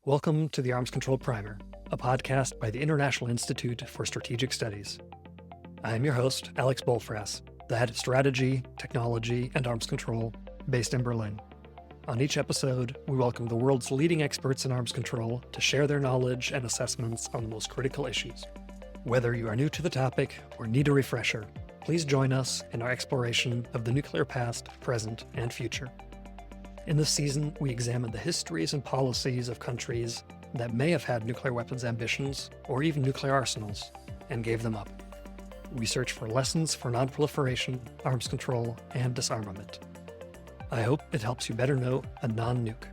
Welcome to the Arms Control Primer, a podcast by the International Institute for Strategic Studies. I am your host, Alex Bollfrass, the head of strategy, technology, and arms control, based in Berlin. On each episode, we welcome the world's leading experts in arms control to share their knowledge and assessments on the most critical issues. Whether you are new to the topic or need a refresher, please join us in our exploration of the nuclear past, present, and future. In this season, we examine the histories and policies of countries that may have had nuclear weapons ambitions or even nuclear arsenals, and gave them up. We search for lessons for non-proliferation, arms control, and disarmament. I hope it helps you better know a non-nuke.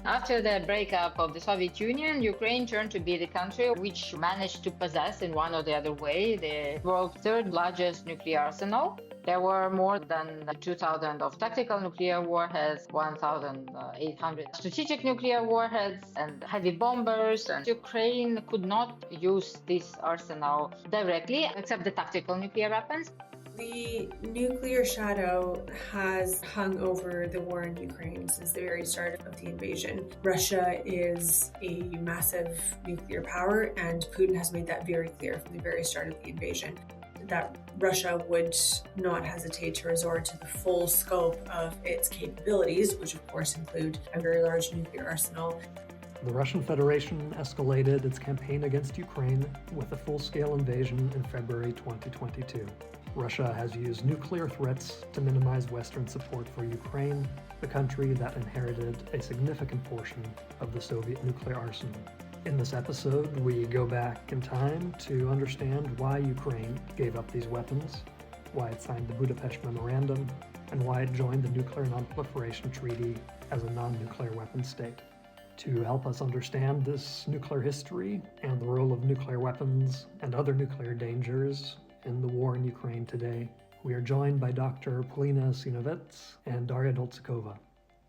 After the breakup of the Soviet Union, Ukraine turned to be the country which managed to possess in one or the other way the world's third largest nuclear arsenal. There were more than 2,000 of tactical nuclear warheads, 1,800 strategic nuclear warheads, and heavy bombers. And Ukraine could not use this arsenal directly, except the tactical nuclear weapons. The nuclear shadow has hung over the war in Ukraine since the very start of the invasion. Russia is a massive nuclear power, and Putin has made that very clear from the very start of the invasion, that Russia would not hesitate to resort to the full scope of its capabilities, which of course include a very large nuclear arsenal. The Russian Federation escalated its campaign against Ukraine with a full-scale invasion in February 2022. Russia has used nuclear threats to minimize Western support for Ukraine, the country that inherited a significant portion of the Soviet nuclear arsenal. In this episode, we go back in time to understand why Ukraine gave up these weapons, why it signed the Budapest Memorandum, and why it joined the Nuclear Non-Proliferation Treaty as a non-nuclear weapon state. To help us understand this nuclear history and the role of nuclear weapons and other nuclear dangers in the war in Ukraine today, we are joined by Dr. Polina Sinovets and Darya Dolzikova.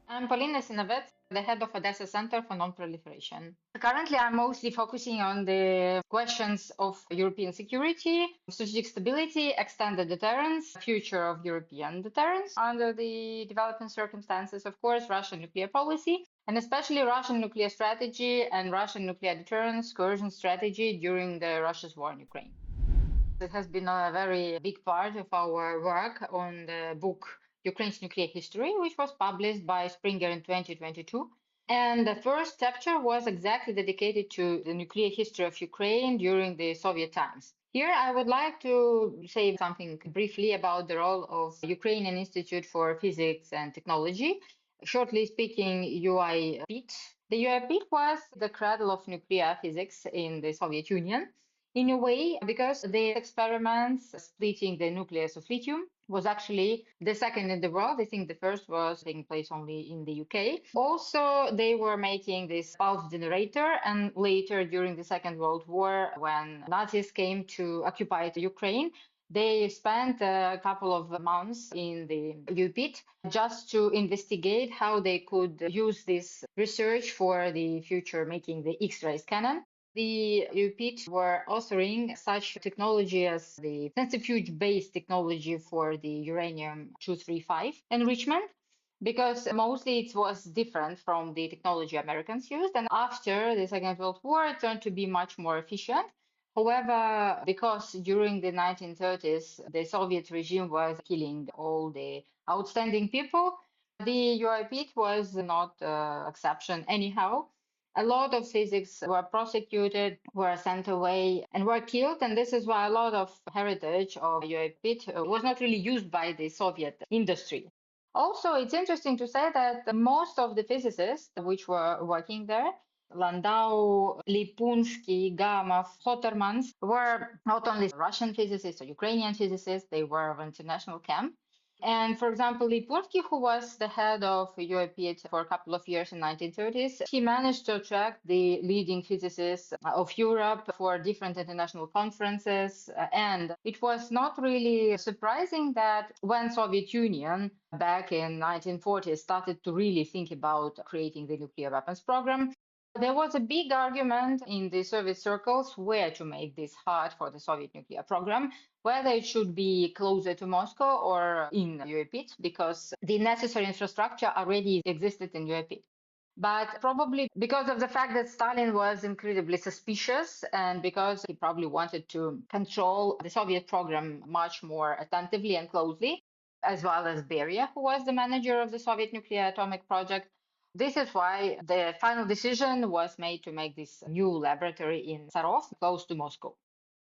I'm Polina Sinovets, the head of Odessa Center for Non-Proliferation. Currently, I'm mostly focusing on the questions of European security, strategic stability, extended deterrence, future of European deterrence under the developing circumstances, of course, Russian nuclear policy, and especially Russian nuclear strategy and Russian nuclear deterrence, coercion strategy during Russia's war in Ukraine. It has been a very big part of our work on the book Ukraine's Nuclear History, which was published by Springer in 2022. And the first chapter was exactly dedicated to the nuclear history of Ukraine during the Soviet times. Here, I would like to say something briefly about the role of Ukrainian Institute for Physics and Technology, shortly speaking, UIPIT. The UIPIT was the cradle of nuclear physics in the Soviet Union, in a way, because the experiments splitting the nucleus of lithium was actually the second in the world. I think the first was taking place only in the UK. Also, they were making this pulse generator, and later during the Second World War, when Nazis came to occupy Ukraine, they spent a couple of months in the UPIT just to investigate how they could use this research for the future, making the X-rays cannon. The UPIT were authoring such technology as the centrifuge-based technology for the uranium-235 enrichment, because mostly it was different from the technology Americans used. And after the Second World War, it turned to be much more efficient. However, because during the 1930s, the Soviet regime was killing all the outstanding people, the UIPIT was not an exception anyhow. A lot of physics were prosecuted, were sent away, and were killed. And this is why a lot of heritage of UIPIT was not really used by the Soviet industry. Also, it's interesting to say that most of the physicists which were working there, Landau, Lipunsky, Gamov, Hotermans, were not only Russian physicists or Ukrainian physicists, they were of international camp. And for example, Lipunsky, who was the head of UIPIT for a couple of years in the 1930s, he managed to attract the leading physicists of Europe for different international conferences. And it was not really surprising that when Soviet Union back in 1940s started to really think about creating the nuclear weapons program, there was a big argument in the Soviet circles where to make this hard for the Soviet nuclear program, whether it should be closer to Moscow or in UIPIT, because the necessary infrastructure already existed in UIPIT. But probably because of the fact that Stalin was incredibly suspicious and because he probably wanted to control the Soviet program much more attentively and closely, as well as Darya, who was the manager of the Soviet nuclear atomic project. This is why the final decision was made to make this new laboratory in Sarov, close to Moscow.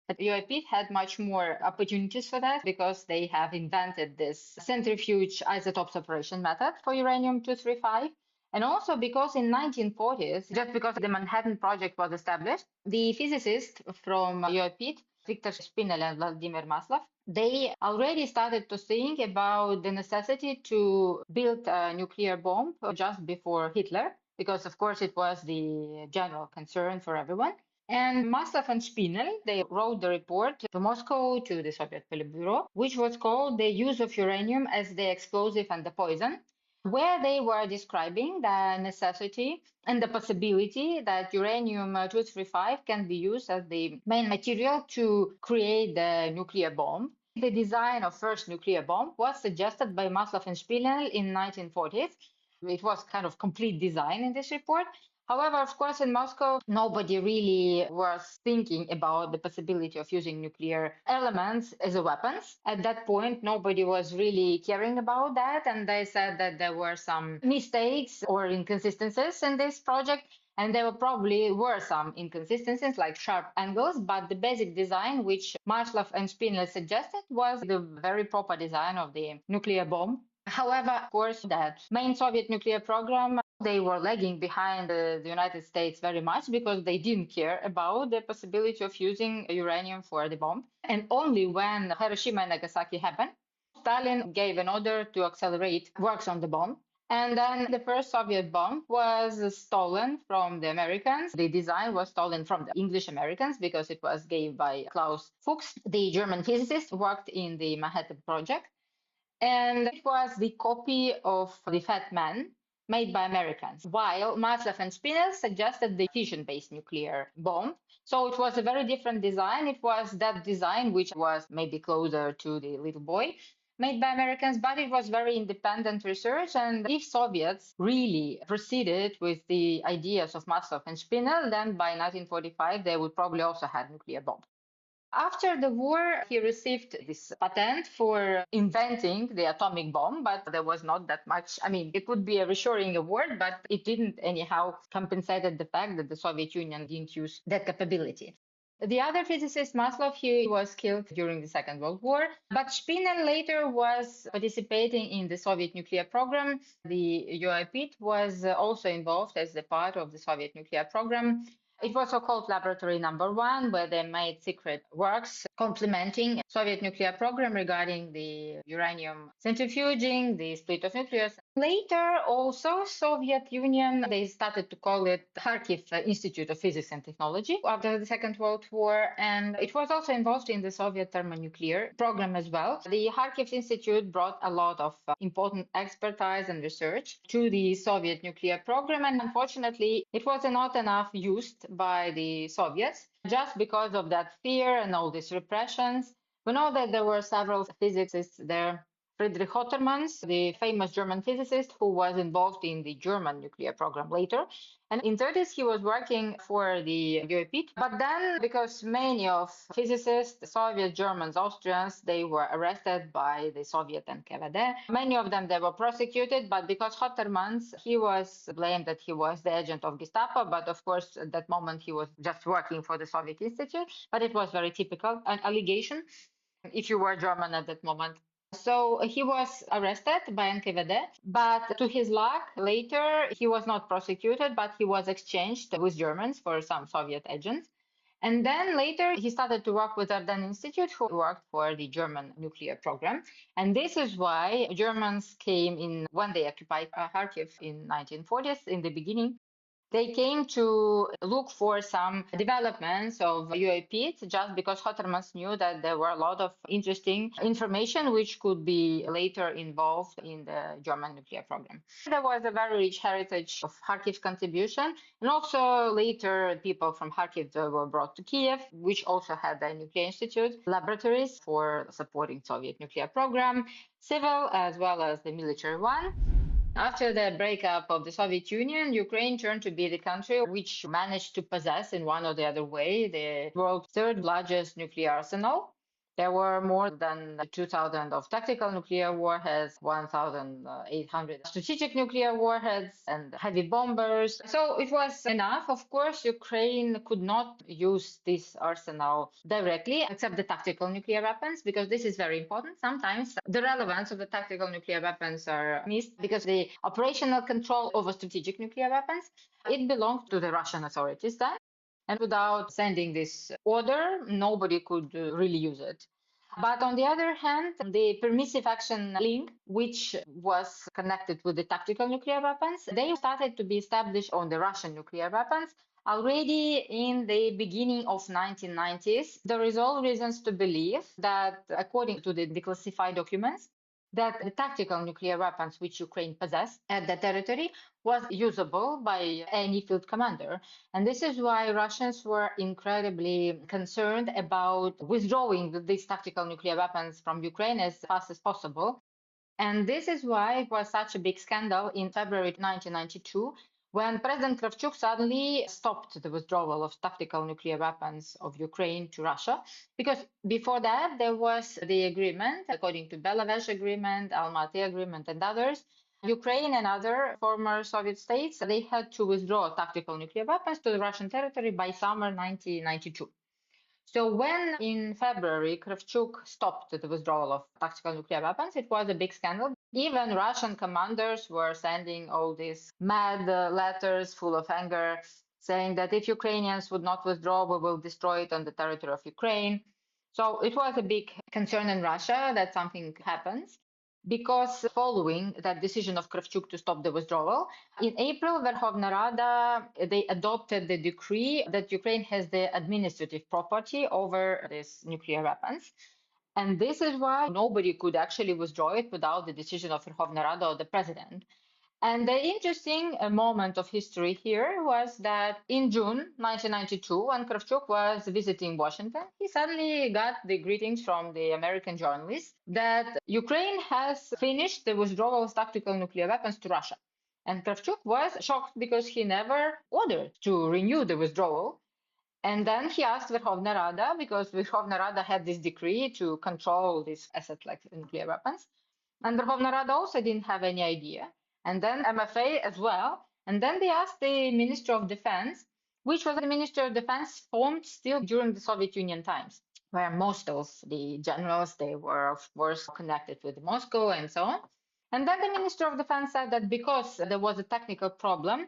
But UIP had much more opportunities for that because they have invented this centrifuge isotope separation method for uranium-235. And also because in 1940s, just because the Manhattan Project was established, the physicists from UIP, Victor Spinel and Vladimir Maslov, they already started to think about the necessity to build a nuclear bomb just before Hitler, because of course it was the general concern for everyone. And Maslov and Spinel, they wrote the report to Moscow, to the Soviet Politburo, which was called The Use of Uranium as the Explosive and the Poison, where they were describing the necessity and the possibility that uranium-235 can be used as the main material to create the nuclear bomb. The design of first nuclear bomb was suggested by Maslov and Spinel in 1940s. It was kind of complete design in this report. However, of course, in Moscow, nobody really was thinking about the possibility of using nuclear elements as a weapons. At that point, nobody was really caring about that. And they said that there were some mistakes or inconsistencies in this project. And there probably were some inconsistencies like sharp angles, but the basic design, which Maslov and Spinel suggested, was the very proper design of the nuclear bomb. However, of course, that main Soviet nuclear program, they were lagging behind the United States very much because they didn't care about the possibility of using uranium for the bomb. And only when Hiroshima and Nagasaki happened, Stalin gave an order to accelerate works on the bomb. And then the first Soviet bomb was stolen from the Americans. The design was stolen from the English Americans because it was given by Klaus Fuchs, the German physicist who worked in the Manhattan Project. And it was the copy of the Fat Man made by Americans, while Maslov and Spinel suggested the fission-based nuclear bomb. So it was a very different design. It was that design which was maybe closer to the little boy made by Americans, but it was very independent research. And if Soviets really proceeded with the ideas of Maslov and Spinel, then by 1945, they would probably also have nuclear bomb. After the war, he received this patent for inventing the atomic bomb, but there was not that much. I mean, it would be a reassuring award, but it didn't anyhow compensate the fact that the Soviet Union didn't use that capability. The other physicist, Maslov, he was killed during the Second World War, but Spinel later was participating in the Soviet nuclear program. The UIP was also involved as a part of the Soviet nuclear program. It was so-called Laboratory Number 1, where they made secret works complementing Soviet nuclear program regarding the uranium centrifuging, the split of nucleus. Later, also, Soviet Union, they started to call it Kharkiv Institute of Physics and Technology after the Second World War, and it was also involved in the Soviet thermonuclear program as well. The Kharkiv Institute brought a lot of important expertise and research to the Soviet nuclear program, and unfortunately, it was not enough used by the Soviets just because of that fear and all these repressions. We know that there were several physicists there. Friedrich Hottermans, the famous German physicist who was involved in the German nuclear program later. And in 30s, he was working for the UIP. But then, because many of physicists, Soviet, Germans, Austrians, they were arrested by the Soviet NKVD. Many of them, they were prosecuted, but because Hottermans, he was blamed that he was the agent of Gestapo. But of course, at that moment, he was just working for the Soviet Institute. But it was very typical, an allegation, if you were German at that moment. So he was arrested by NKVD, but to his luck, later he was not prosecuted, but he was exchanged with Germans for some Soviet agents. And then later he started to work with Ardennes Institute, who worked for the German nuclear program. And this is why Germans came in when they occupied Kharkiv in 1940s, in the beginning. They came to look for some developments of UAP just because Hottermans knew that there were a lot of interesting information which could be later involved in the German nuclear program. There was a very rich heritage of Kharkiv's contribution, and also later people from Kharkiv were brought to Kiev, which also had the Nuclear Institute laboratories for supporting Soviet nuclear program, civil as well as the military one. After the breakup of the Soviet Union, Ukraine turned to be the country which managed to possess in one or the other way the world's third largest nuclear arsenal. There were more than 2,000 of tactical nuclear warheads, 1,800 strategic nuclear warheads, and heavy bombers. So it was enough. Of course, Ukraine could not use this arsenal directly, except the tactical nuclear weapons, because this is very important. Sometimes the relevance of the tactical nuclear weapons are missed because the operational control over strategic nuclear weapons, it belonged to the Russian authorities then. And without sending this order, nobody could really use it. But on the other hand, the permissive action link, which was connected with the tactical nuclear weapons, they started to be established on the Russian nuclear weapons already in the beginning of 1990s. There is all reasons to believe that, according to the declassified documents, that the tactical nuclear weapons which Ukraine possessed at the territory was usable by any field commander. And this is why Russians were incredibly concerned about withdrawing these tactical nuclear weapons from Ukraine as fast as possible. And this is why it was such a big scandal in February 1992, when President Kravchuk suddenly stopped the withdrawal of tactical nuclear weapons of Ukraine to Russia. Because before that, there was the agreement, according to Belavesh Agreement, Almaty Agreement, and others, Ukraine and other former Soviet states, they had to withdraw tactical nuclear weapons to the Russian territory by summer 1992. So when in February Kravchuk stopped the withdrawal of tactical nuclear weapons, it was a big scandal. Even Russian commanders were sending all these mad letters full of anger, saying that if Ukrainians would not withdraw, we will destroy it on the territory of Ukraine. So it was a big concern in Russia that something happens. Because following that decision of Kravchuk to stop the withdrawal, in April, Verkhovna Rada, they adopted the decree that Ukraine has the administrative property over these nuclear weapons. And this is why nobody could actually withdraw it without the decision of Verkhovna Rada or the president. And the interesting moment of history here was that in June 1992, when Kravchuk was visiting Washington, he suddenly got the greetings from the American journalists that Ukraine has finished the withdrawal of tactical nuclear weapons to Russia. And Kravchuk was shocked because he never ordered to renew the withdrawal. And then he asked Verkhovna Rada, because Verkhovna Rada had this decree to control these assets like nuclear weapons. And Verkhovna Rada also didn't have any idea. And then MFA as well. And then they asked the Minister of Defense, which was the Minister of Defense formed still during the Soviet Union times, where most of the generals, they were, of course, connected with Moscow and so on. And then the Minister of Defense said that because there was a technical problem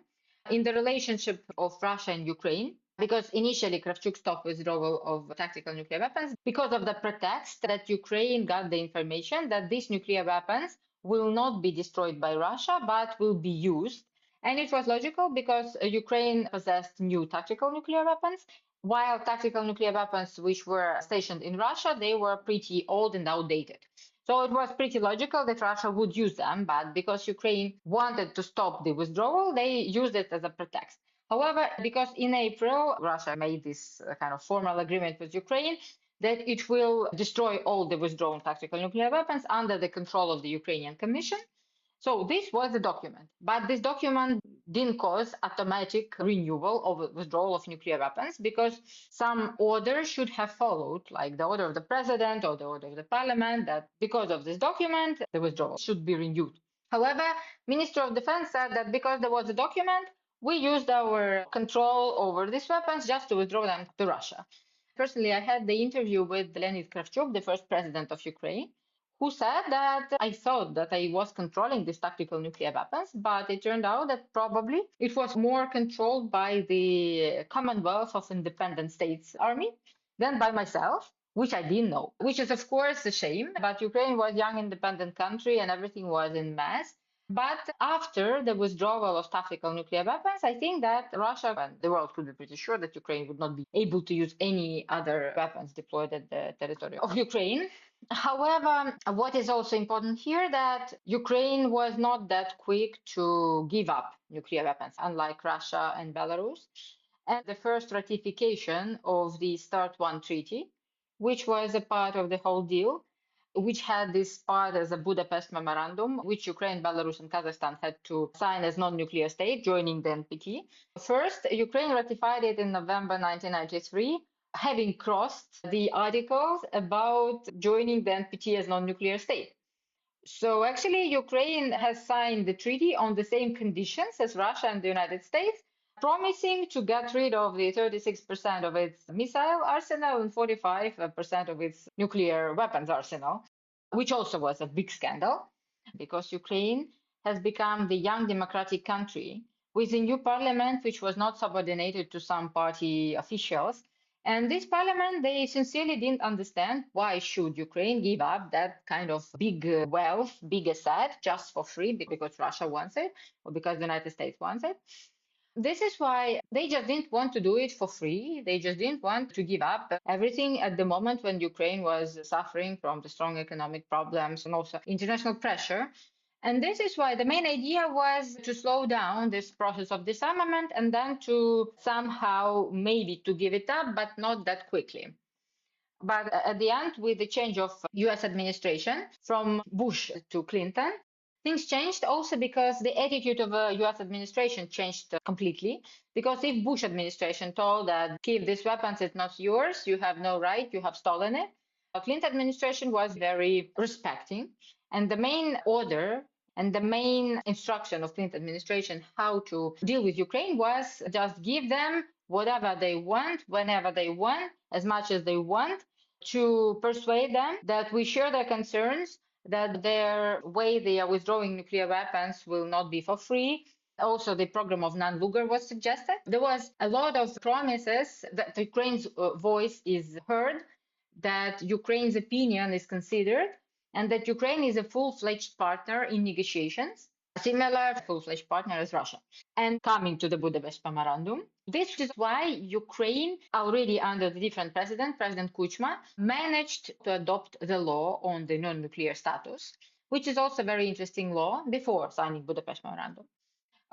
in the relationship of Russia and Ukraine, because initially Kravchuk stopped withdrawal of tactical nuclear weapons because of the pretext that Ukraine got the information that these nuclear weapons will not be destroyed by Russia, but will be used. And it was logical because Ukraine possessed new tactical nuclear weapons, while tactical nuclear weapons which were stationed in Russia, they were pretty old and outdated. So it was pretty logical that Russia would use them, but because Ukraine wanted to stop the withdrawal, they used it as a pretext. However, because in April, Russia made this kind of formal agreement with Ukraine that it will destroy all the withdrawn tactical nuclear weapons under the control of the Ukrainian Commission. So this was the document, but this document didn't cause automatic renewal of withdrawal of nuclear weapons because some order should have followed, like the order of the president or the order of the parliament, that because of this document, the withdrawal should be renewed. However, Minister of Defense said that because there was a document, we used our control over these weapons just to withdraw them to Russia. Personally, I had the interview with Leonid Kravchuk, the first president of Ukraine, who said that I thought that I was controlling these tactical nuclear weapons, but it turned out that probably it was more controlled by the Commonwealth of Independent States Army than by myself, which I didn't know, which is of course a shame, but Ukraine was a young independent country and everything was in mass. But after the withdrawal of tactical nuclear weapons, I think that Russia and the world could be pretty sure that Ukraine would not be able to use any other weapons deployed at the territory of Ukraine. However, what is also important here that Ukraine was not that quick to give up nuclear weapons, unlike Russia and Belarus. And the first ratification of the START 1 treaty, which was a part of the whole deal, which had this part as a Budapest Memorandum, which Ukraine, Belarus, and Kazakhstan had to sign as non-nuclear state, joining the NPT. First, Ukraine ratified it in November 1993, having crossed the articles about joining the NPT as non-nuclear state. So actually, Ukraine has signed the treaty on the same conditions as Russia and the United States, promising to get rid of the 36% of its missile arsenal and 45% of its nuclear weapons arsenal, which also was a big scandal because Ukraine has become the young democratic country with a new parliament, which was not subordinated to some party officials. And this parliament, they sincerely didn't understand why should Ukraine give up that kind of big wealth, big asset just for free because Russia wants it or because the United States wants it. This is why they just didn't want to do it for free. They just didn't want to give up everything at the moment when Ukraine was suffering from the strong economic problems and also international pressure. And this is why the main idea was to slow down this process of disarmament and then to somehow maybe to give it up, but not that quickly. But at the end, with the change of US administration from Bush to Clinton, things changed also because the attitude of the US administration changed completely. Because if Bush administration told that keep these weapons, it's not yours, you have no right, you have stolen it, Clinton administration was very respecting. And the main order and the main instruction of Clinton administration how to deal with Ukraine was just give them whatever they want, whenever they want, as much as they want, to persuade them that we share their concerns, that their way they are withdrawing nuclear weapons will not be for free. Also, the program of non-nuke was suggested. There was a lot of promises that Ukraine's voice is heard, that Ukraine's opinion is considered, and that Ukraine is a full-fledged partner in negotiations, a similar full-fledged partner as Russia. And coming to the Budapest Memorandum, this is why Ukraine, already under the different president, President Kuchma, managed to adopt the law on the non-nuclear status, which is also a very interesting law before signing Budapest Memorandum.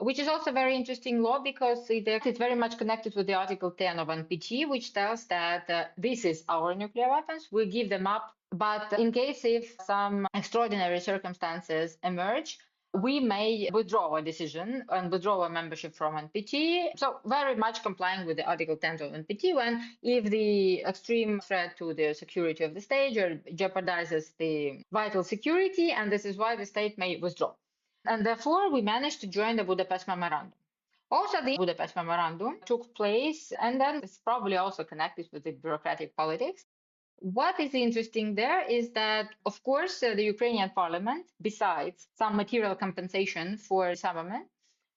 Which is also a very interesting law because it's very much connected with the Article 10 of NPT, which tells that this is our nuclear weapons, we give them up, but in case if some extraordinary circumstances emerge, we may withdraw a decision and withdraw a membership from NPT. So very much complying with the Article 10 of NPT when if the extreme threat to the security of the state or jeopardizes the vital security, and this is why the state may withdraw. And therefore, we managed to join the Budapest Memorandum. Also, the Budapest Memorandum took place, and then it's probably also connected with the bureaucratic politics. What is interesting there is that, of course, the Ukrainian parliament, besides some material compensation for disarmament,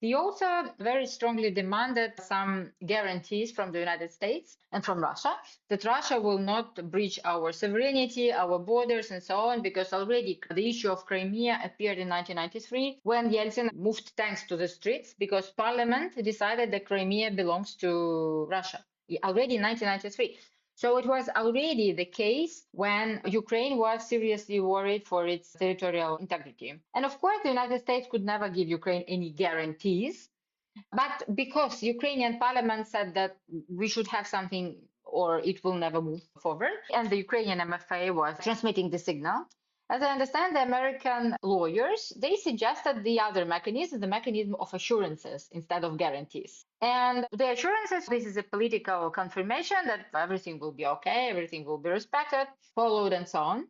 they also very strongly demanded some guarantees from the United States and from Russia that Russia will not breach our sovereignty, our borders, and so on, because already the issue of Crimea appeared in 1993 when Yeltsin moved tanks to the streets because Parliament decided that Crimea belongs to Russia already in 1993. So it was already the case when Ukraine was seriously worried for its territorial integrity. And of course, the United States could never give Ukraine any guarantees. But because Ukrainian parliament said that we should have something or it will never move forward, and the Ukrainian MFA was transmitting the signal, as I understand, the American lawyers, they suggested the other mechanism, the mechanism of assurances instead of guarantees. And the assurances, this is a political confirmation that everything will be okay, everything will be respected, followed, and so on.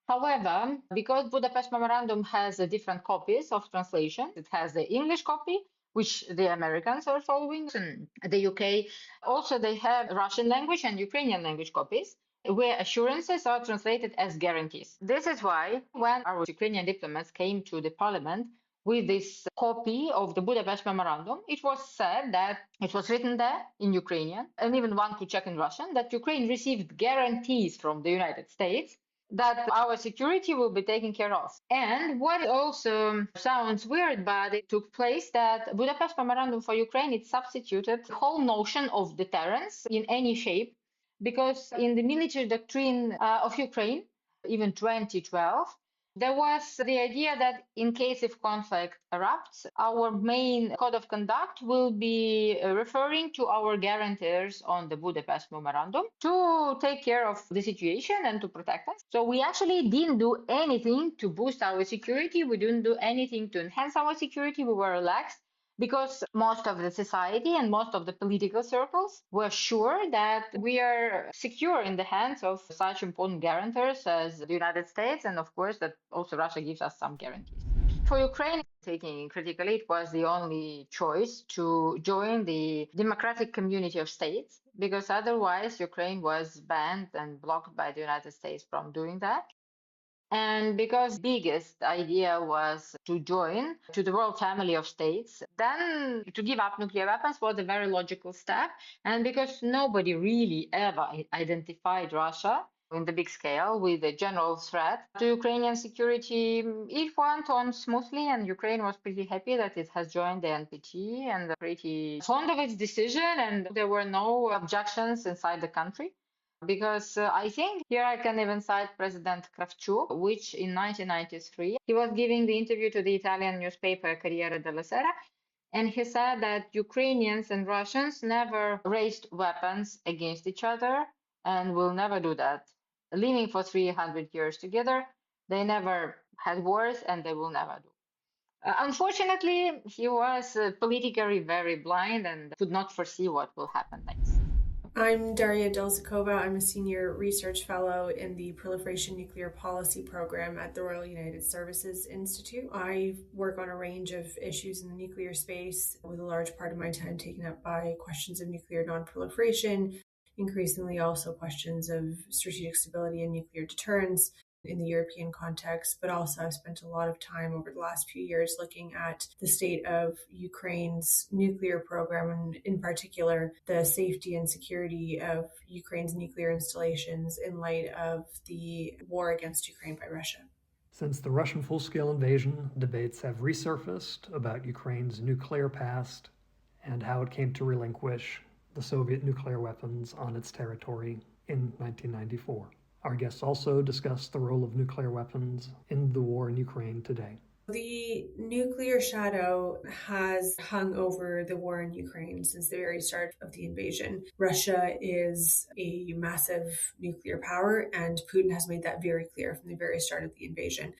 However, because Budapest Memorandum has different copies of translation, it has the English copy, which the Americans are following, and the UK. Also, they have Russian language and Ukrainian language copies, where assurances are translated as guarantees. This is why when our Ukrainian diplomats came to the parliament with this copy of the Budapest Memorandum, it was said that it was written there in Ukrainian, and even one could check in Russian, that Ukraine received guarantees from the United States that our security will be taken care of. And what also sounds weird, but it took place that Budapest Memorandum for Ukraine, it substituted the whole notion of deterrence in any shape, because in the military doctrine of Ukraine, even 2012, There was the idea that in case if conflict erupts, our main code of conduct will be referring to our guarantors on the Budapest Memorandum to take care of the situation and to protect us. So we actually didn't do anything to boost our security. We didn't do anything to enhance our security. We were relaxed, because most of the society and most of the political circles were sure that we are secure in the hands of such important guarantors as the United States, and of course that also Russia gives us some guarantees. For Ukraine, taking critically, it was the only choice to join the democratic community of states, because otherwise Ukraine was banned and blocked by the United States from doing that. And because biggest idea was to join to the world family of states, then to give up nuclear weapons was a very logical step. And because nobody really ever identified Russia in the big scale with a general threat to Ukrainian security, it went on smoothly, and Ukraine was pretty happy that it has joined the NPT and pretty fond of its decision, and there were no objections inside the country. Because I think here I can even cite President Kravchuk, which in 1993, he was giving the interview to the Italian newspaper Corriere della Sera, and he said that Ukrainians and Russians never raised weapons against each other and will never do that. Living for 300 years together, they never had wars and they will never do. Unfortunately, he was politically very blind and could not foresee what will happen next. I'm Darya Dolzikova. I'm a senior research fellow in the Proliferation Nuclear Policy Program at the Royal United Services Institute. I work on a range of issues in the nuclear space, with a large part of my time taken up by questions of nuclear non-proliferation, increasingly also questions of strategic stability and nuclear deterrence in the European context, but also I've spent a lot of time over the last few years looking at the state of Ukraine's nuclear program, and in particular, the safety and security of Ukraine's nuclear installations in light of the war against Ukraine by Russia. Since the Russian full-scale invasion, debates have resurfaced about Ukraine's nuclear past and how it came to relinquish the Soviet nuclear weapons on its territory in 1994. Our guests also discussed the role of nuclear weapons in the war in Ukraine today. The nuclear shadow has hung over the war in Ukraine since the very start of the invasion. Russia is a massive nuclear power, and Putin has made that very clear from the very start of the invasion,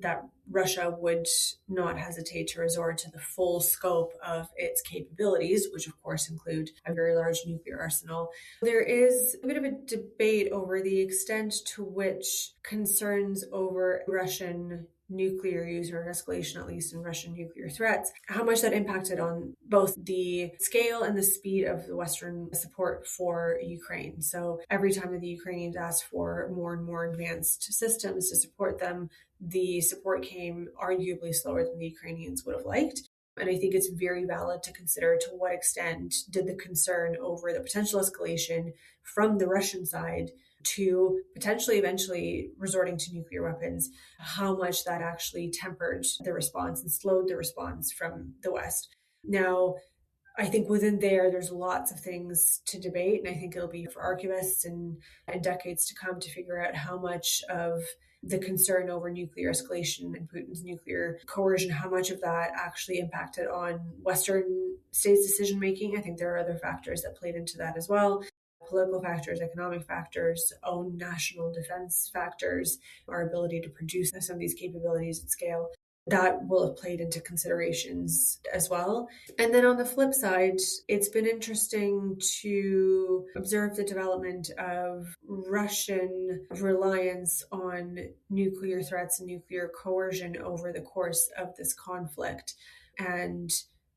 that Russia would not hesitate to resort to the full scope of its capabilities, which of course include a very large nuclear arsenal. There is a bit of a debate over the extent to which concerns over Russian nuclear use, or escalation at least in Russian nuclear threats, how much that impacted on both the scale and the speed of the Western support for Ukraine. So every time that the Ukrainians asked for more and more advanced systems to support them, the support came arguably slower than the Ukrainians would have liked. And I think it's very valid to consider to what extent did the concern over the potential escalation from the Russian side to potentially eventually resorting to nuclear weapons, how much that actually tempered the response and slowed the response from the West. Now, I think within there's lots of things to debate, and I think it'll be for archivists and decades to come to figure out how much of the concern over nuclear escalation and Putin's nuclear coercion, how much of that actually impacted on Western states' decision-making. I think there are other factors that played into that as well. Political factors, economic factors, own national defense factors, our ability to produce some of these capabilities at scale. That will have played into considerations as well. And then on the flip side, it's been interesting to observe the development of Russian reliance on nuclear threats and nuclear coercion over the course of this conflict, and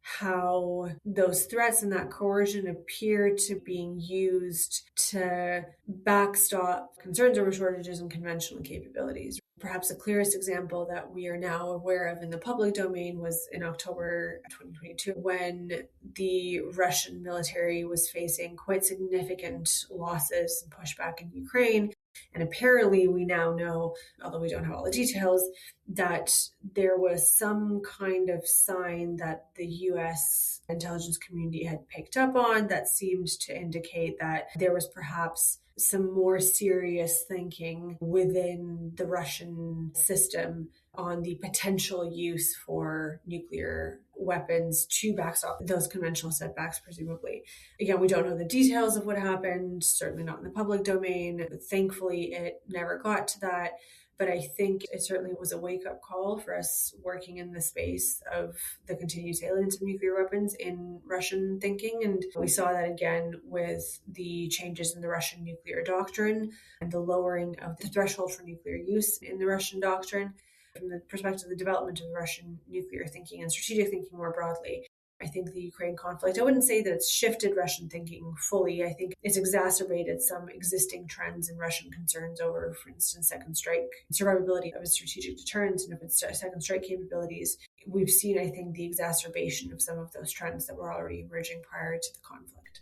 how those threats and that coercion appear to being used to backstop concerns over shortages in conventional capabilities. Perhaps the clearest example that we are now aware of in the public domain was in October 2022, when the Russian military was facing quite significant losses and pushback in Ukraine. And apparently we now know, although we don't have all the details, that there was some kind of sign that the US intelligence community had picked up on that seemed to indicate that there was perhaps some more serious thinking within the Russian system on the potential use for nuclear weapons to backstop those conventional setbacks, presumably. Again, we don't know the details of what happened, certainly not in the public domain. Thankfully, it never got to that. But I think it certainly was a wake-up call for us working in the space of the continued salience of nuclear weapons in Russian thinking. And we saw that again with the changes in the Russian nuclear doctrine and the lowering of the threshold for nuclear use in the Russian doctrine. From the perspective of the development of Russian nuclear thinking and strategic thinking more broadly, I think the Ukraine conflict, I wouldn't say that it's shifted Russian thinking fully. I think it's exacerbated some existing trends in Russian concerns over, for instance, second strike, survivability of its strategic deterrence and of its second strike capabilities. We've seen, I think, the exacerbation of some of those trends that were already emerging prior to the conflict.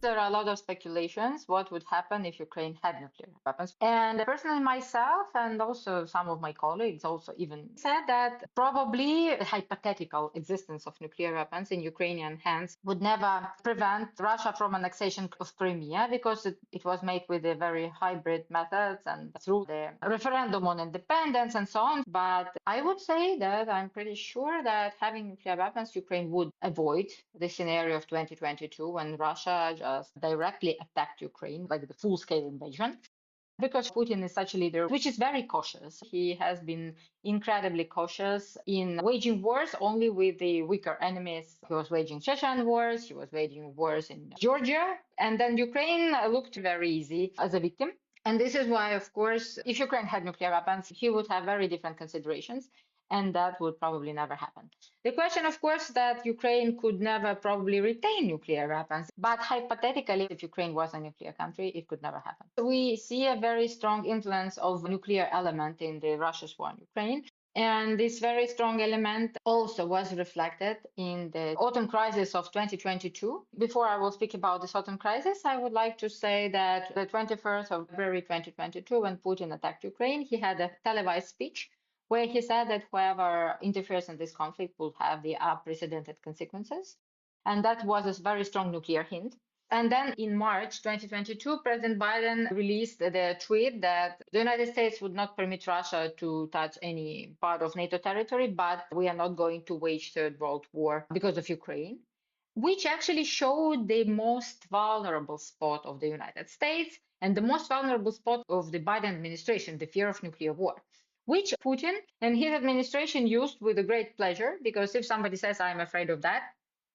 There are a lot of speculations what would happen if Ukraine had nuclear weapons. And personally myself and also some of my colleagues also even said that probably the hypothetical existence of nuclear weapons in Ukrainian hands would never prevent Russia from annexation of Crimea because it was made with a very hybrid methods and through the referendum on independence and so on. But I would say that I'm pretty sure that having nuclear weapons, Ukraine would avoid the scenario of 2022 when Russia directly attacked Ukraine, like the full-scale invasion, because Putin is such a leader, which is very cautious. He has been incredibly cautious in waging wars only with the weaker enemies. He was waging Chechen wars, he was waging wars in Georgia, and then Ukraine looked very easy as a victim. And this is why, of course, if Ukraine had nuclear weapons, he would have very different considerations. And that would probably never happen. The question, of course, that Ukraine could never probably retain nuclear weapons, but hypothetically, if Ukraine was a nuclear country, it could never happen. We see a very strong influence of nuclear element in the Russia's war in Ukraine. And this very strong element also was reflected in the autumn crisis of 2022. Before I will speak about this autumn crisis, I would like to say that the 21st of February 2022, when Putin attacked Ukraine, he had a televised speech where he said that whoever interferes in this conflict will have the unprecedented consequences. And that was a very strong nuclear hint. And then in March 2022, President Biden released the tweet that the United States would not permit Russia to touch any part of NATO territory, but we are not going to wage Third World War because of Ukraine, which actually showed the most vulnerable spot of the United States and the most vulnerable spot of the Biden administration, the fear of nuclear war, which Putin and his administration used with a great pleasure, because if somebody says, I'm afraid of that,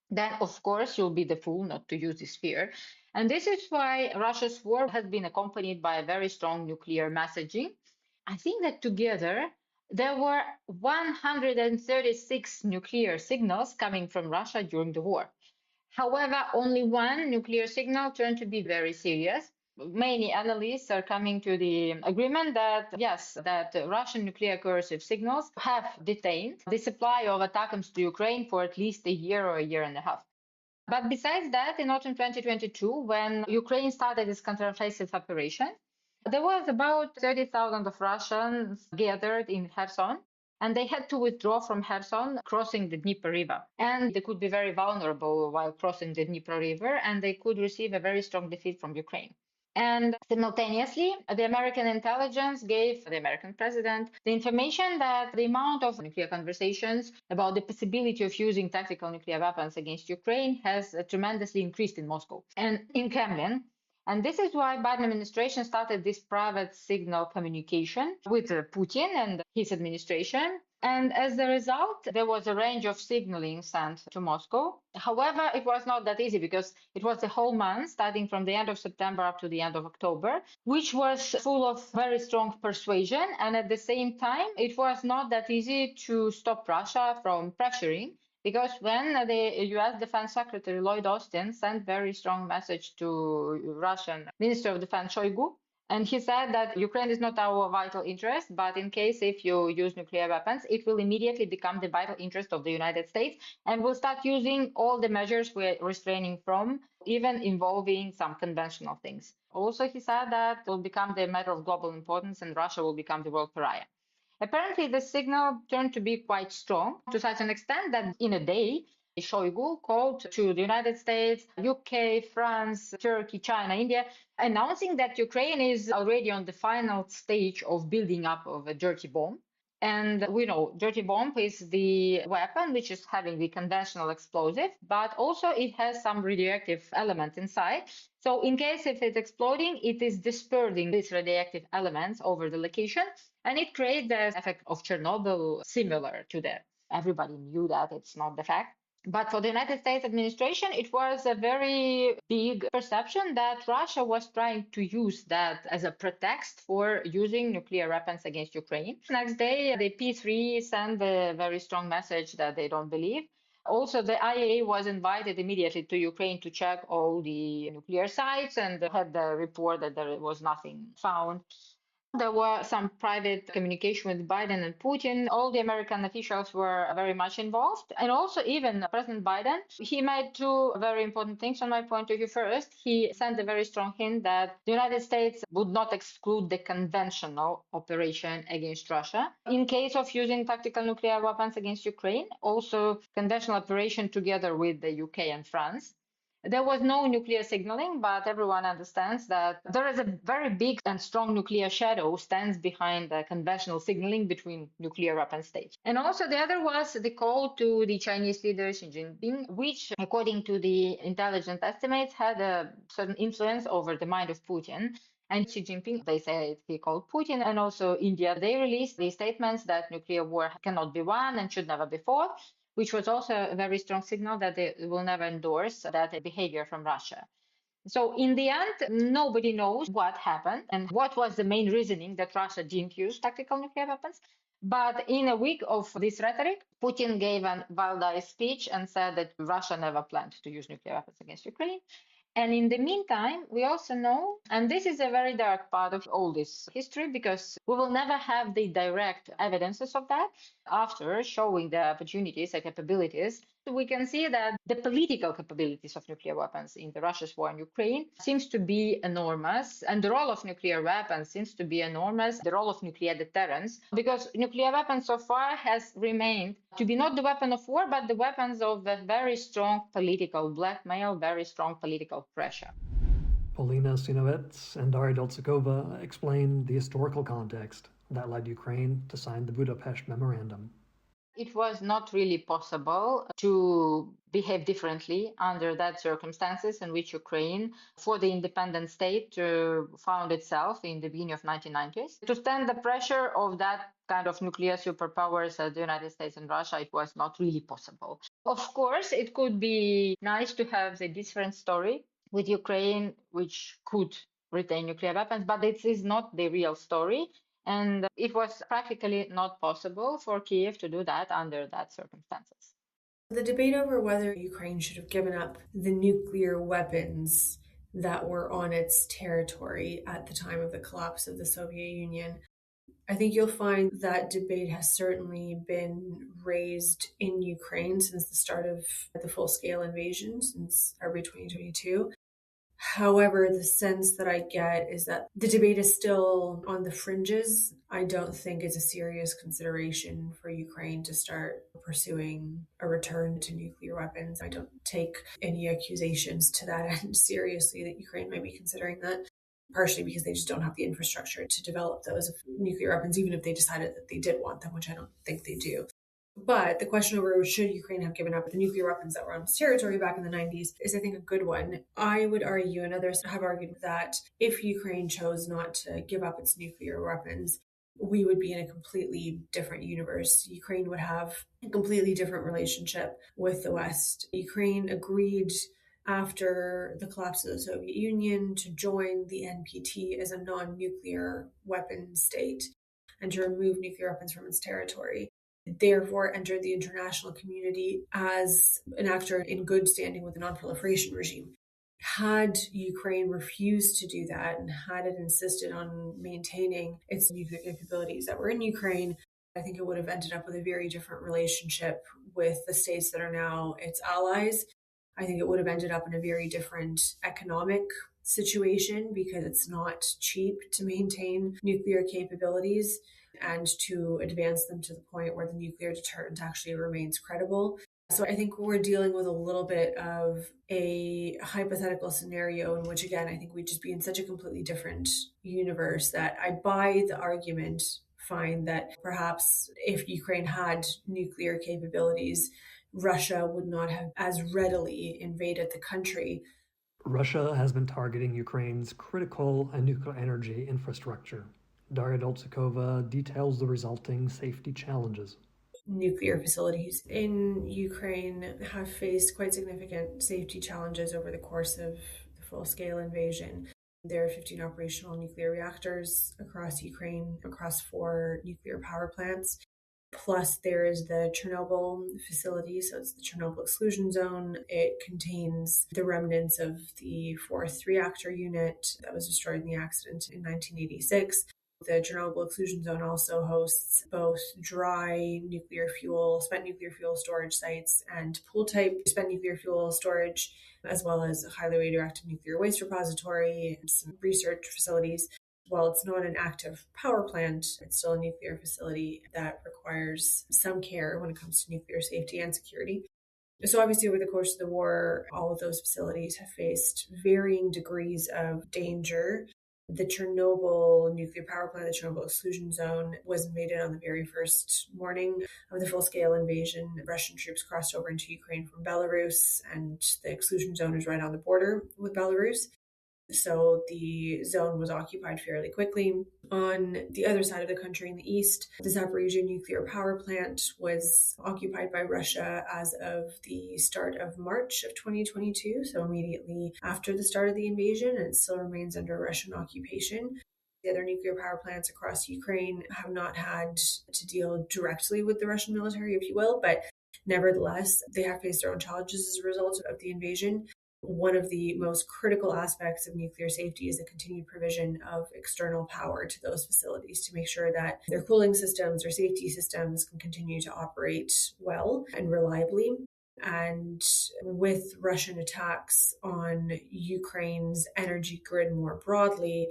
then of course you'll be the fool not to use this fear. And this is why Russia's war has been accompanied by a very strong nuclear messaging. I think that together there were 136 nuclear signals coming from Russia during the war. However, only one nuclear signal turned to be very serious. Many analysts are coming to the agreement that, yes, that Russian nuclear coercive signals have detained the supply of ATACMS to Ukraine for at least a year or a year and a half. But besides that, in autumn 2022, when Ukraine started its counteroffensive operation, there was about 30,000 of Russians gathered in Kherson, and they had to withdraw from Kherson, crossing the Dnieper River. And they could be very vulnerable while crossing the Dnieper River, and they could receive a very strong defeat from Ukraine. And simultaneously, the American intelligence gave the American president the information that the amount of nuclear conversations about the possibility of using tactical nuclear weapons against Ukraine has tremendously increased in Moscow and in Kremlin. And this is why Biden administration started this private signal communication with Putin and his administration. And as a result, there was a range of signaling sent to Moscow. However, it was not that easy because it was a whole month, starting from the end of September up to the end of October, which was full of very strong persuasion. And at the same time, it was not that easy to stop Russia from pressuring. Because when the U.S. Defense Secretary Lloyd Austin sent very strong message to Russian Minister of Defense Shoigu, and he said that Ukraine is not our vital interest, but in case if you use nuclear weapons, it will immediately become the vital interest of the United States, and we'll start using all the measures we're restraining from even involving some conventional things. Also, he said that it will become a matter of global importance and Russia will become the world pariah. Apparently, the signal turned to be quite strong to such an extent that in a day, Shoigu called to the United States, UK, France, Turkey, China, India, announcing that Ukraine is already on the final stage of building up of a dirty bomb. And we know dirty bomb is the weapon which is having the conventional explosive, but also it has some radioactive element inside. So in case if it's exploding, it is dispersing these radioactive elements over the location, and it creates the effect of Chernobyl similar to that. Everybody knew that it's not the fact. But for the United States administration, it was a very big perception that Russia was trying to use that as a pretext for using nuclear weapons against Ukraine. Next day, the P3 sent a very strong message that they don't believe. Also, the IAEA was invited immediately to Ukraine to check all the nuclear sites and had the report that there was nothing found. There were some private communication with Biden and Putin. All the American officials were very much involved. And also even President Biden, he made two very important things from my point of view. First, he sent a very strong hint that the United States would not exclude the conventional operation against Russia. In case of using tactical nuclear weapons against Ukraine, also conventional operation together with the UK and France. There was no nuclear signaling, but everyone understands that there is a very big and strong nuclear shadow stands behind the conventional signaling between nuclear weapon states. And also the other was the call to the Chinese leader Xi Jinping, which, according to the intelligence estimates, had a certain influence over the mind of Putin. And Xi Jinping, they say he called Putin, and also India, they released these statements that nuclear war cannot be won and should never be fought, which was also a very strong signal that they will never endorse that behavior from Russia. So in the end, nobody knows what happened and what was the main reasoning that Russia didn't use tactical nuclear weapons. But in a week of this rhetoric, Putin gave a Valdai speech and said that Russia never planned to use nuclear weapons against Ukraine. And in the meantime, we also know, and this is a very dark part of all this history, because we will never have the direct evidences of that. After showing the opportunities and capabilities, we can see that the political capabilities of nuclear weapons in the Russia's war in Ukraine seems to be enormous, and the role of nuclear weapons seems to be enormous, the role of nuclear deterrence, because nuclear weapons so far has remained to be not the weapon of war, but the weapons of a very strong political blackmail, very strong political pressure. Polina, Sinovets, and Darya Dolzikova explained the historical context that led Ukraine to sign the Budapest Memorandum. It was not really possible to behave differently under that circumstances in which Ukraine, for the independent state to found itself in the beginning of 1990s. To stand the pressure of that kind of nuclear superpowers as the United States and Russia, it was not really possible. Of course, it could be nice to have a different story with Ukraine, which could retain nuclear weapons, but it is not the real story. And it was practically not possible for Kiev to do that under that circumstances. The debate over whether Ukraine should have given up the nuclear weapons that were on its territory at the time of the collapse of the Soviet Union, I think you'll find that debate has certainly been raised in Ukraine since the start of the full-scale invasion, since February 2022. However, the sense that I get is that the debate is still on the fringes. I don't think it's a serious consideration for Ukraine to start pursuing a return to nuclear weapons. I don't take any accusations to that end seriously that Ukraine might be considering that, partially because they just don't have the infrastructure to develop those nuclear weapons, even if they decided that they did want them, which I don't think they do. But the question over should Ukraine have given up the nuclear weapons that were on its territory back in the 90s is, I think, a good one. I would argue, and others have argued, that if Ukraine chose not to give up its nuclear weapons, we would be in a completely different universe. Ukraine would have a completely different relationship with the West. Ukraine agreed after the collapse of the Soviet Union to join the NPT as a non-nuclear weapon state and to remove nuclear weapons from its territory. Therefore entered the international community as an actor in good standing with the non-proliferation regime. Had Ukraine refused to do that and had it insisted on maintaining its nuclear capabilities that were in Ukraine, I think it would have ended up with a very different relationship with the states that are now its allies. I think it would have ended up in a very different economic situation because it's not cheap to maintain nuclear capabilities and to advance them to the point where the nuclear deterrent actually remains credible. So I think we're dealing with a little bit of a hypothetical scenario in which, again, I think we'd just be in such a completely different universe that I buy the argument, fine, that perhaps if Ukraine had nuclear capabilities, Russia would not have as readily invaded the country. Russia has been targeting Ukraine's critical and nuclear energy infrastructure. Darya Dolzikova details the resulting safety challenges. Nuclear facilities in Ukraine have faced quite significant safety challenges over the course of the full-scale invasion. There are 15 operational nuclear reactors across Ukraine, across 4 nuclear power plants. Plus, there is the Chernobyl facility, so it's the Chernobyl exclusion zone. It contains the remnants of the 4th reactor unit that was destroyed in the accident in 1986. The Chernobyl exclusion zone also hosts both dry nuclear fuel, spent nuclear fuel storage sites and pool-type spent nuclear fuel storage, as well as a highly radioactive nuclear waste repository and some research facilities. While it's not an active power plant, it's still a nuclear facility that requires some care when it comes to nuclear safety and security. So obviously, over the course of the war, all of those facilities have faced varying degrees of danger. The Chernobyl nuclear power plant, the Chernobyl exclusion zone, was invaded on the very first morning of the full-scale invasion. Russian troops crossed over into Ukraine from Belarus, and the exclusion zone is right on the border with Belarus. So the zone was occupied fairly quickly. On the other side of the country in the east, the Zaporizhzhia nuclear power plant was occupied by Russia as of the start of March of 2022, so immediately after the start of the invasion, and it still remains under Russian occupation. The other nuclear power plants across Ukraine have not had to deal directly with the Russian military, if you will, but nevertheless, they have faced their own challenges as a result of the invasion. One of the most critical aspects of nuclear safety is the continued provision of external power to those facilities to make sure that their cooling systems or safety systems can continue to operate well and reliably. And with Russian attacks on Ukraine's energy grid more broadly,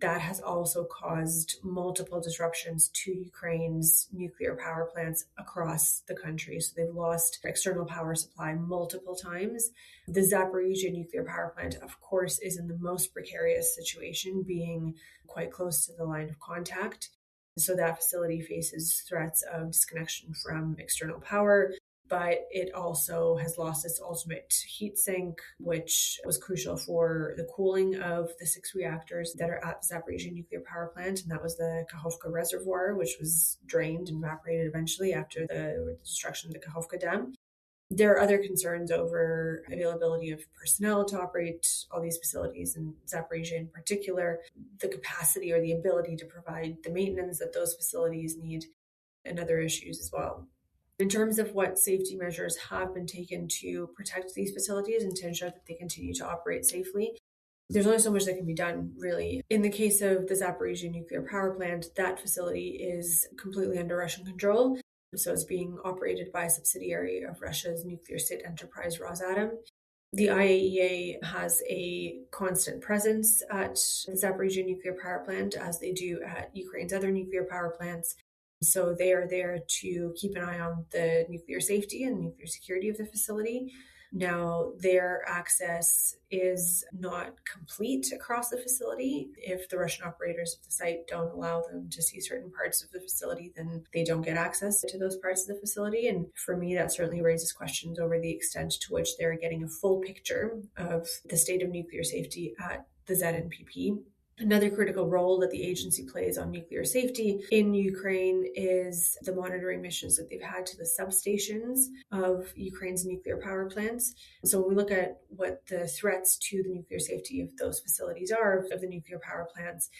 that has also caused multiple disruptions to Ukraine's nuclear power plants across the country. So they've lost external power supply multiple times. The Zaporizhzhia nuclear power plant, of course, is in the most precarious situation, being quite close to the line of contact. So that facility faces threats of disconnection from external power, but it also has lost its ultimate heat sink, which was crucial for the cooling of the 6 reactors that are at the Zaporizhzhia nuclear power plant. And that was the Kakhovka reservoir, which was drained and evaporated eventually after the destruction of the Kakhovka dam. There are other concerns over availability of personnel to operate all these facilities, and Zaporizhzhia in particular, the capacity or the ability to provide the maintenance that those facilities need, and other issues as well. In terms of what safety measures have been taken to protect these facilities and to ensure that they continue to operate safely, there's only so much that can be done, really. In the case of the Zaporizhzhia nuclear power plant, that facility is completely under Russian control. So it's being operated by a subsidiary of Russia's nuclear state enterprise, Rosatom. The IAEA has a constant presence at the Zaporizhzhia nuclear power plant, as they do at Ukraine's other nuclear power plants. So they are there to keep an eye on the nuclear safety and nuclear security of the facility. Now, their access is not complete across the facility. If the Russian operators of the site don't allow them to see certain parts of the facility, then they don't get access to those parts of the facility. And for me, that certainly raises questions over the extent to which they're getting a full picture of the state of nuclear safety at the ZNPP. Another critical role that the agency plays on nuclear safety in Ukraine is the monitoring missions that they've had to the substations of Ukraine's nuclear power plants. So when we look at what the threats to the nuclear safety of those facilities are, of the nuclear power plants,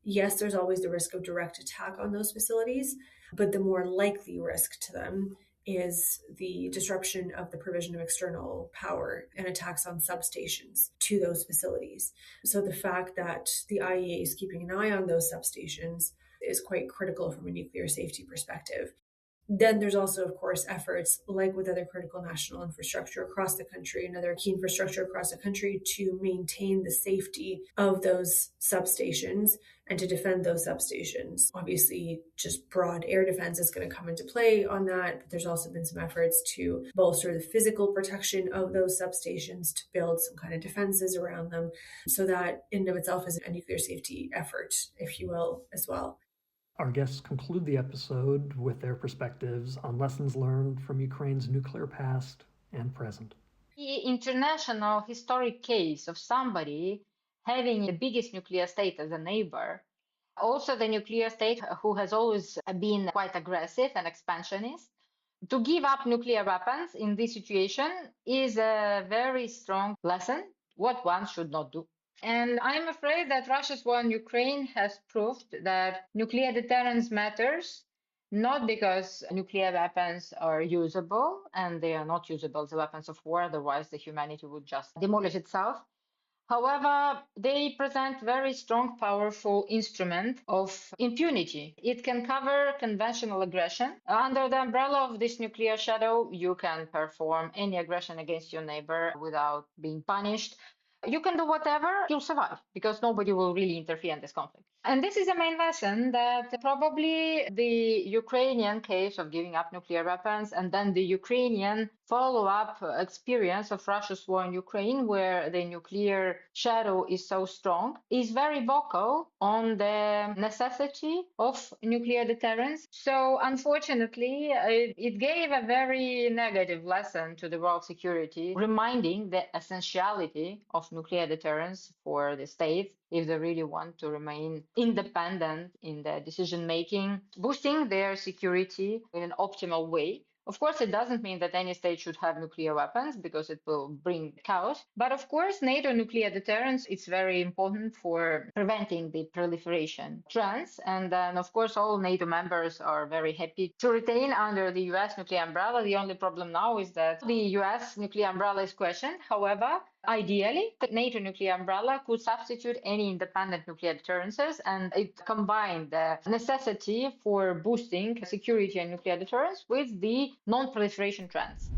yes, there's always the risk of direct attack on those facilities, but the more likely risk to them is the disruption of the provision of external power and attacks on substations to those facilities. So the fact that the IAEA is keeping an eye on those substations is quite critical from a nuclear safety perspective. Then there's also, of course, efforts like with other critical national infrastructure across the country and other key infrastructure across the country to maintain the safety of those substations and to defend those substations. Obviously, just broad air defense is going to come into play on that, but there's also been some efforts to bolster the physical protection of those substations, to build some kind of defenses around them. So that in and of itself is a nuclear safety effort, if you will, as well. Our guests conclude the episode with their perspectives on lessons learned from Ukraine's nuclear past and present. The international historic case of somebody having the biggest nuclear state as a neighbor, also the nuclear state who has always been quite aggressive and expansionist, to give up nuclear weapons in this situation is a very strong lesson, what one should not do. And I'm afraid that Russia's war in Ukraine has proved that nuclear deterrence matters, not because nuclear weapons are usable, and they are not usable as weapons of war, otherwise the humanity would just demolish itself. However, they present very strong, powerful instrument of impunity. It can cover conventional aggression. Under the umbrella of this nuclear shadow, you can perform any aggression against your neighbor without being punished. You can do whatever, you'll survive, because nobody will really interfere in this conflict. And this is a main lesson that probably the Ukrainian case of giving up nuclear weapons and then the Ukrainian follow-up experience of Russia's war in Ukraine, where the nuclear shadow is so strong, is very vocal on the necessity of nuclear deterrence. So unfortunately, it gave a very negative lesson to the world security, reminding the essentiality of nuclear deterrence for the states if they really want to remain independent in their decision making, boosting their security in an optimal way. Of course, it doesn't mean that any state should have nuclear weapons because it will bring chaos. But of course, NATO nuclear deterrence is very important for preventing the proliferation trends. And then, of course, all NATO members are very happy to retain under the US nuclear umbrella. The only problem now is that the US nuclear umbrella is questioned. However, ideally, the NATO nuclear umbrella could substitute any independent nuclear deterrences, and it combined the necessity for boosting security and nuclear deterrence with the non-proliferation trends.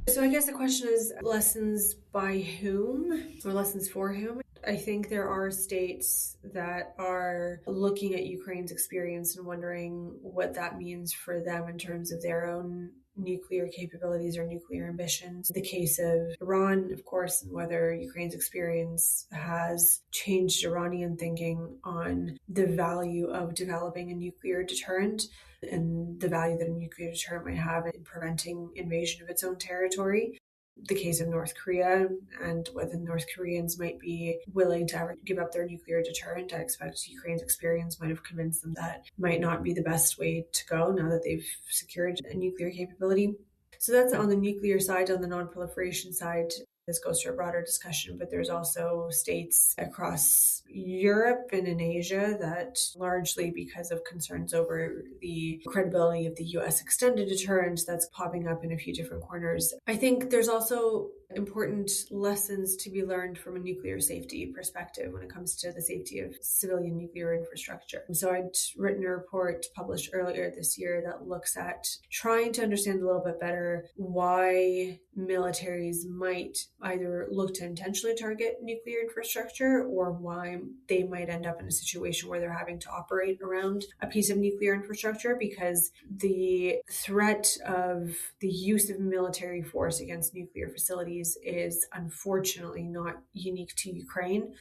So I guess the question is lessons by whom or lessons for whom? I think there are states that are looking at Ukraine's experience and wondering what that means for them in terms of their own nuclear capabilities or nuclear ambitions. The case of Iran, of course, and whether Ukraine's experience has changed Iranian thinking on the value of developing a nuclear deterrent and the value that a nuclear deterrent might have in preventing invasion of its own territory. The case of North Korea and whether North Koreans might be willing to ever give up their nuclear deterrent. I expect Ukraine's experience might have convinced them that might not be the best way to go now that they've secured a nuclear capability. So that's on the nuclear side. On the non-proliferation side, this goes to a broader discussion, but there's also states across Europe and in Asia that largely because of concerns over the credibility of the US extended deterrent that's popping up in a few different corners. I think there's also important lessons to be learned from a nuclear safety perspective when it comes to the safety of civilian nuclear infrastructure. And so I'd written a report published earlier this year that looks at trying to understand a little bit better why militaries might either look to intentionally target nuclear infrastructure or why they might end up in a situation where they're having to operate around a piece of nuclear infrastructure, because the threat of the use of military force against nuclear facilities is unfortunately not unique to Ukraine.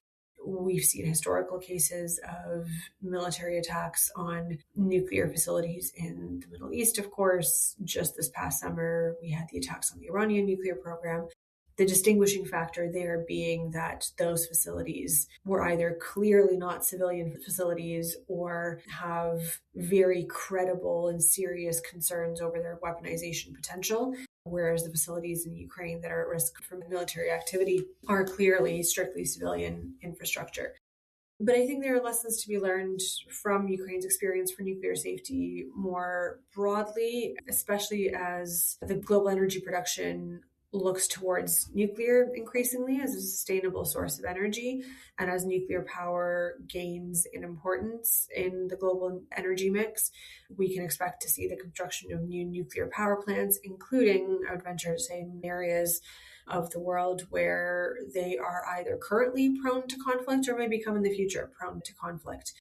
We've seen historical cases of military attacks on nuclear facilities in the Middle East, of course. Just this past summer, we had the attacks on the Iranian nuclear program. The distinguishing factor there being that those facilities were either clearly not civilian facilities or have very credible and serious concerns over their weaponization potential, whereas the facilities in Ukraine that are at risk from military activity are clearly strictly civilian infrastructure. But I think there are lessons to be learned from Ukraine's experience for nuclear safety more broadly, especially as the global energy production looks towards nuclear increasingly as a sustainable source of energy. And as nuclear power gains in importance in the global energy mix, we can expect to see the construction of new nuclear power plants, including, I would venture to say, in areas of the world where they are either currently prone to conflict or may become in the future prone to conflict.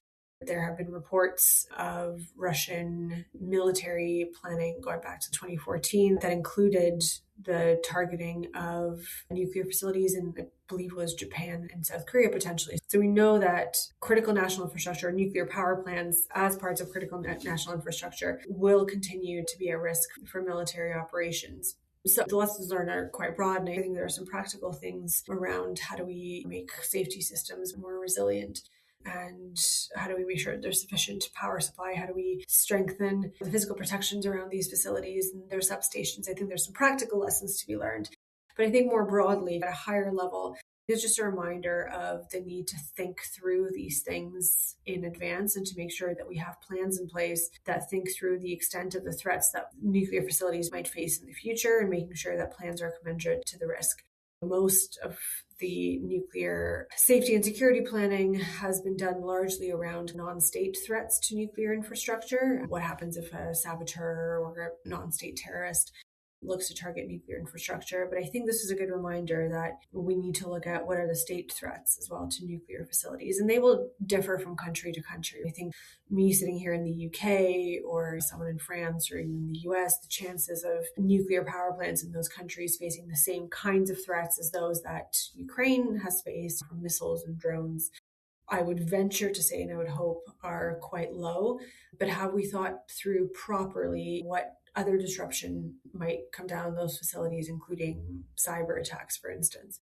There have been reports of Russian military planning going back to 2014 that included the targeting of nuclear facilities in, I believe it was Japan and South Korea potentially. So we know that critical national infrastructure, nuclear power plants as parts of critical national infrastructure will continue to be a risk for military operations. So the lessons learned are quite broad, and I think there are some practical things around how do we make safety systems more resilient. And how do we make sure there's sufficient power supply? How do we strengthen the physical protections around these facilities and their substations? I think there's some practical lessons to be learned. But I think more broadly, at a higher level, it's just a reminder of the need to think through these things in advance and to make sure that we have plans in place that think through the extent of the threats that nuclear facilities might face in the future and making sure that plans are commensurate to the risk. Most of the nuclear safety and security planning has been done largely around non-state threats to nuclear infrastructure. What happens if a saboteur or a non-state terrorist looks to target nuclear infrastructure? But I think this is a good reminder that we need to look at what are the state threats as well to nuclear facilities. And they will differ from country to country. I think me sitting here in the UK or someone in France or even in the US, the chances of nuclear power plants in those countries facing the same kinds of threats as those that Ukraine has faced from missiles and drones, I would venture to say, and I would hope, are quite low. But have we thought through properly what other disruption might come down those facilities, including cyber attacks, for instance?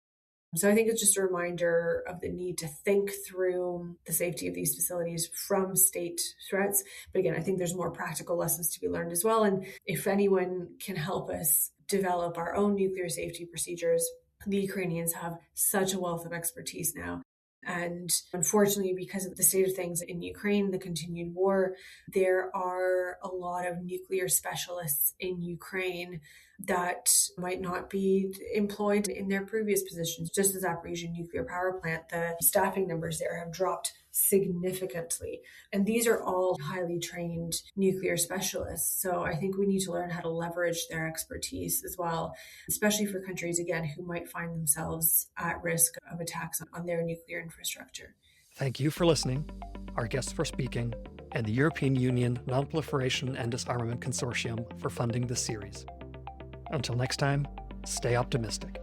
So I think it's just a reminder of the need to think through the safety of these facilities from state threats. But again, I think there's more practical lessons to be learned as well. And if anyone can help us develop our own nuclear safety procedures, the Ukrainians have such a wealth of expertise now. And unfortunately, because of the state of things in Ukraine, the continued war, there are a lot of nuclear specialists in Ukraine that might not be employed in their previous positions. Just as Zaporizhzhia nuclear power plant, the staffing numbers there have dropped significantly. And these are all highly trained nuclear specialists. So I think we need to learn how to leverage their expertise as well, especially for countries, again, who might find themselves at risk of attacks on their nuclear infrastructure. Thank you for listening, our guests for speaking, and the European Union Non-Proliferation and Disarmament Consortium for funding this series. Until next time, stay optimistic.